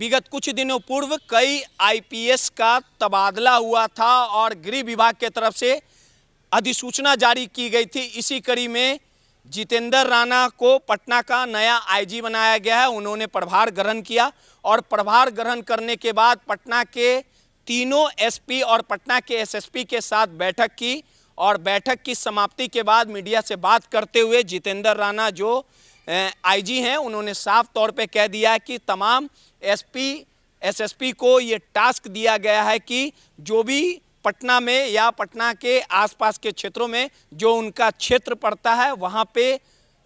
विगत कुछ दिनों पूर्व कई आईपीएस का तबादला हुआ था और गृह विभाग के तरफ से अधिसूचना जारी की गई थी। इसी कड़ी में जितेंद्र राणा को पटना का नया आईजी बनाया गया है। उन्होंने प्रभार ग्रहण किया और प्रभार ग्रहण करने के बाद पटना के तीनों एसपी और पटना के एसएसपी के साथ बैठक की और बैठक की समाप्ति के बाद मीडिया से बात करते हुए जितेंद्र राणा जो आईजी हैं, उन्होंने साफ तौर पे कह दिया है कि तमाम एसपी एसएसपी को ये टास्क दिया गया है कि जो भी पटना में या पटना के आसपास के क्षेत्रों में जो उनका क्षेत्र पड़ता है वहाँ पे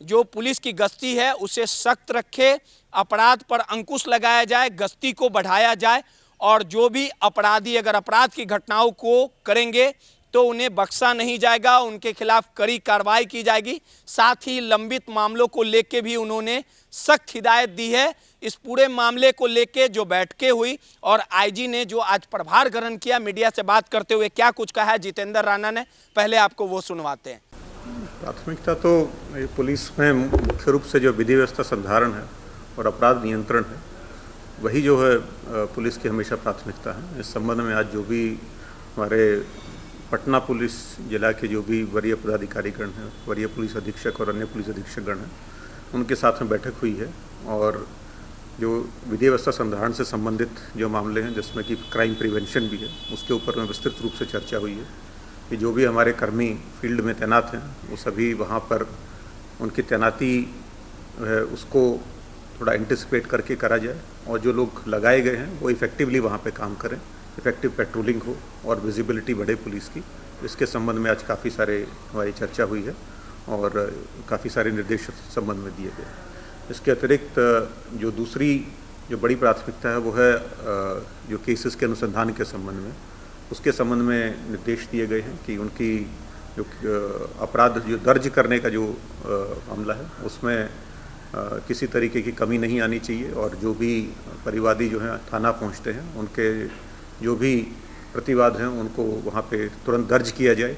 जो पुलिस की गश्ती है उसे सख्त रखे, अपराध पर अंकुश लगाया जाए, गश्ती को बढ़ाया जाए और जो भी अपराधी अगर अपराध की घटनाओं को करेंगे तो उन्हें बख्शा नहीं जाएगा, उनके खिलाफ कड़ी कार्रवाई की जाएगी। साथ ही लंबित मामलों को लेके भी उन्होंने सख्त हिदायत दी है। इस पूरे मामले को लेके जो बैठकें हुई और आईजी ने जो आज प्रभार ग्रहण किया, मीडिया से बात करते हुए क्या कुछ कहा है जितेंद्र राणा ने, पहले आपको वो सुनवाते हैं। प्राथमिकता तो पुलिस में मुख्य रूप से जो विधि व्यवस्था संधारण है और अपराध नियंत्रण है, वही जो है पुलिस की हमेशा प्राथमिकता है। इस संबंध में आज जो भी हमारे पटना पुलिस जिला के जो भी वरीय पदाधिकारीगण हैं, वरीय पुलिस अधीक्षक और अन्य पुलिस अधीक्षकगण हैं, उनके साथ में बैठक हुई है और जो विधि व्यवस्था संधारण से संबंधित जो मामले हैं जिसमें कि क्राइम प्रिवेंशन भी है, उसके ऊपर में विस्तृत रूप से चर्चा हुई है कि जो भी हमारे कर्मी फील्ड में तैनात हैं वो सभी वहाँ पर उनकी तैनाती है उसको थोड़ा एंटिसिपेट करके करा जाए और जो लोग लगाए गए हैं वो इफ़ेक्टिवली वहाँ पे काम करें, इफेक्टिव पेट्रोलिंग हो और विजिबिलिटी बढ़े पुलिस की। इसके संबंध में आज काफ़ी सारे हमारी चर्चा हुई है और काफ़ी सारे निर्देश संबंध में दिए गए। इसके अतिरिक्त जो दूसरी जो बड़ी प्राथमिकता है वो है जो केसेस के अनुसंधान के संबंध में, उसके संबंध में निर्देश दिए गए हैं कि उनकी जो अपराध जो दर्ज करने का जो मामला है उसमें किसी तरीके की कमी नहीं आनी चाहिए और जो भी परिवादी जो हैं थाना पहुंचते हैं उनके जो भी प्रतिवाद हैं उनको वहाँ पे तुरंत दर्ज किया जाए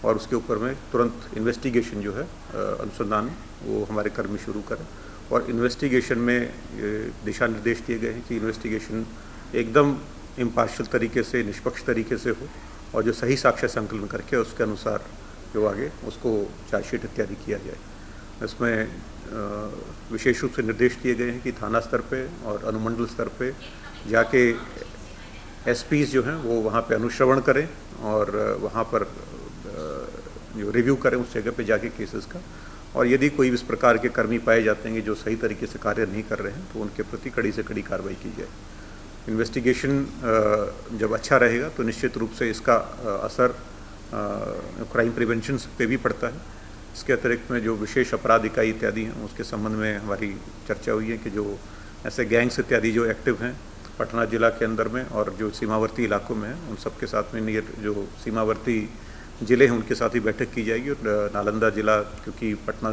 और उसके ऊपर में तुरंत इन्वेस्टिगेशन जो है अनुसंधान वो हमारे कर्मी शुरू करें। और इन्वेस्टिगेशन में दिशा निर्देश दिए गए हैं कि इन्वेस्टिगेशन एकदम इम्पार्शियल तरीके से, निष्पक्ष तरीके से हो और जो सही साक्ष्य संकलन करके उसके अनुसार जो आगे उसको चार्जशीट इत्यादि किया जाए। इसमें विशेष रूप से निर्देश दिए गए हैं कि थाना स्तर पे और अनुमंडल स्तर पे जाके एसपीज जो हैं वो वहाँ पे अनुश्रवण करें और वहाँ पर जो रिव्यू करें उस जगह पे जाके केसेस का, और यदि कोई इस प्रकार के कर्मी पाए जाते हैं जो सही तरीके से कार्य नहीं कर रहे हैं तो उनके प्रति कड़ी से कड़ी कार्रवाई की जाए। इन्वेस्टिगेशन जब अच्छा रहेगा तो निश्चित रूप से इसका असर क्राइम प्रिवेंशन पे भी पड़ता है। इसके अतिरिक्त में जो विशेष अपराध इकाई इत्यादि हैं उसके संबंध में हमारी चर्चा हुई है कि जो ऐसे गैंग्स इत्यादि जो एक्टिव हैं पटना जिला के अंदर में और जो सीमावर्ती इलाकों में हैं उन सब के साथ में जो सीमावर्ती ज़िले हैं उनके साथ ही बैठक की जाएगी। और नालंदा जिला क्योंकि पटना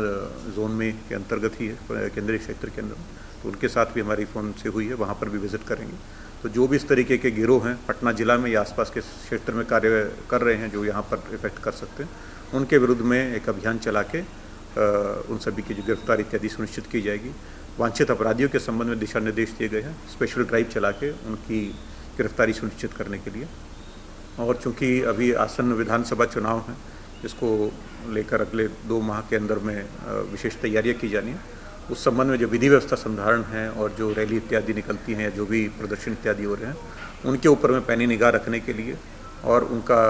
जोन में के अंतर्गत ही है, केंद्रीय क्षेत्र के अंदर, तो उनके साथ भी हमारी फ़ोन से हुई है, वहाँ पर भी विज़िट करेंगे। तो जो भी इस तरीके के गिरोह हैं पटना जिला में या आसपास के क्षेत्र में कार्य कर रहे हैं जो यहाँ पर इफेक्ट कर सकते हैं, उनके विरुद्ध में एक अभियान चला के उन सभी की जो गिरफ्तारी इत्यादि सुनिश्चित की जाएगी। वांछित अपराधियों के संबंध में दिशा निर्देश दिए गए हैं स्पेशल ड्राइव चला के उनकी गिरफ्तारी सुनिश्चित करने के लिए। और चूंकि अभी आसन्न विधानसभा चुनाव हैं जिसको लेकर अगले 2 माह के अंदर में विशेष तैयारियां की जानी है, उस संबंध में जो विधि व्यवस्था संधारण है और जो रैली इत्यादि निकलती हैं या जो भी प्रदर्शन इत्यादि हो रहे हैं उनके ऊपर में पैनी निगाह रखने के लिए और उनका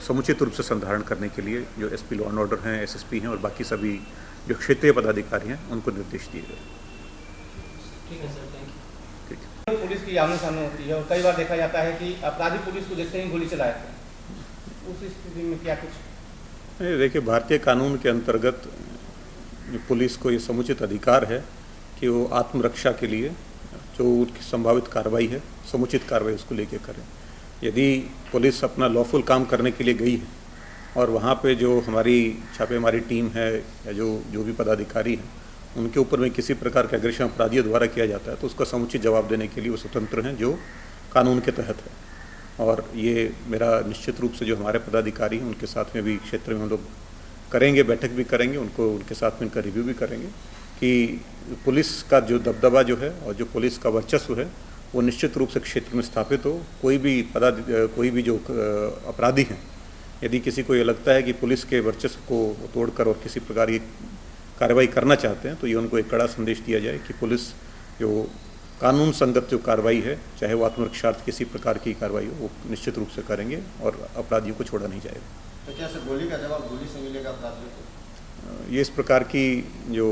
समुचित रूप से संधारण करने के लिए जो एसपी लॉ एंड ऑर्डर हैं, एसएसपी हैं और बाकी सभी जो क्षेत्रीय पदाधिकारी हैं उनको निर्देश दिए गए। ठीक है सर, थैंक यू। ठीक है। पुलिस की आमने सामने होती है और कई बार देखा जाता है कि अपराधी पुलिस को देखते ही गोली चलाए थे, उस स्थिति में क्या कुछ? देखिए, भारतीय कानून के अंतर्गत पुलिस को ये समुचित अधिकार है कि वो आत्मरक्षा के लिए जो उनकी संभावित कार्रवाई है समुचित कार्रवाई उसको लेके करें। यदि पुलिस अपना लॉफुल काम करने के लिए गई है और वहाँ पे जो हमारी छापेमारी टीम है या जो भी पदाधिकारी हैं उनके ऊपर में किसी प्रकार के अग्रेशन अपराधियों द्वारा किया जाता है तो उसका समुचित जवाब देने के लिए वो स्वतंत्र हैं जो कानून के तहत है। और ये मेरा निश्चित रूप से जो हमारे पदाधिकारी हैं उनके साथ में भी क्षेत्र में हम लोग करेंगे, बैठक भी करेंगे, उनको उनके साथ में इनका रिव्यू भी करेंगे कि पुलिस का जो दबदबा जो है और जो पुलिस का वर्चस्व है वो निश्चित रूप से क्षेत्र में स्थापित हो। कोई भी जो अपराधी हैं, यदि किसी को ये लगता है कि पुलिस के वर्चस्व को तोड़कर और किसी प्रकार की कार्रवाई करना चाहते हैं, तो ये उनको एक कड़ा संदेश दिया जाए कि पुलिस जो कानून संगत जो कार्रवाई है, चाहे वो आत्मरक्षार्थ किसी प्रकार की कार्रवाई हो, वो निश्चित रूप से करेंगे और अपराधियों को छोड़ा नहीं जाएगा। तो क्या सर गोली का जवाब गोली से मिलेगा अपराधियों को? ये इस प्रकार की जो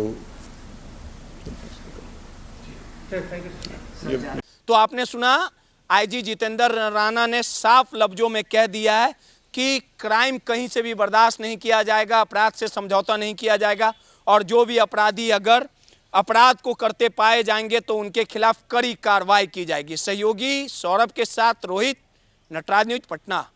तो आपने सुना, आईजी जितेंद्र राणा ने साफ लफ्जों में कह दिया है कि क्राइम कहीं से भी बर्दाश्त नहीं किया जाएगा, अपराध से समझौता नहीं किया जाएगा और जो भी अपराधी अगर अपराध को करते पाए जाएंगे तो उनके खिलाफ कड़ी कार्रवाई की जाएगी। सहयोगी सौरभ के साथ रोहित, नटराज न्यूज, पटना।